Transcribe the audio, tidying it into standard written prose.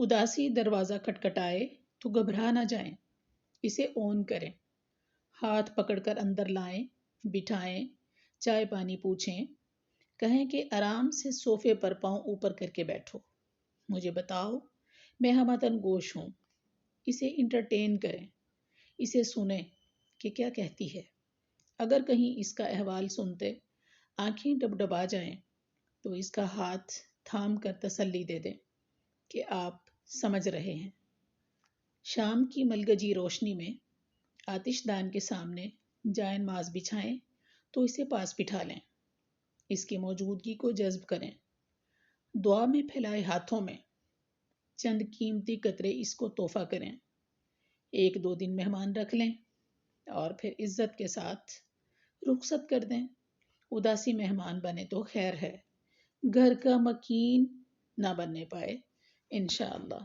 اداسی دروازہ کھٹکھٹائے تو گھبرا نہ جائیں، اسے آن کریں، ہاتھ پکڑ کر اندر لائیں، بٹھائیں، چائے پانی پوچھیں، کہیں کہ آرام سے صوفے پر پاؤں اوپر کر کے بیٹھو، مجھے بتاؤ، میں ہمدن گوش ہوں۔ اسے انٹرٹین کریں، اسے سنیں کہ کیا کہتی ہے۔ اگر کہیں اس کا احوال سنتے آنکھیں ڈبڈبا جائیں تو اس کا ہاتھ تھام کر تسلی دے دیں کہ آپ سمجھ رہے ہیں۔ شام کی ملگجی روشنی میں آتش دان کے سامنے جائے نماز بچھائیں تو اسے پاس بٹھا لیں، اس کی موجودگی کو جذب کریں، دعا میں پھیلائے ہاتھوں میں چند قیمتی قطرے اس کو تحفہ کریں، 1-2 دن مہمان رکھ لیں اور پھر عزت کے ساتھ رخصت کر دیں۔ اداسی مہمان بنے تو خیر ہے، گھر کا مکین نہ بننے پائے، انشاءاللہ۔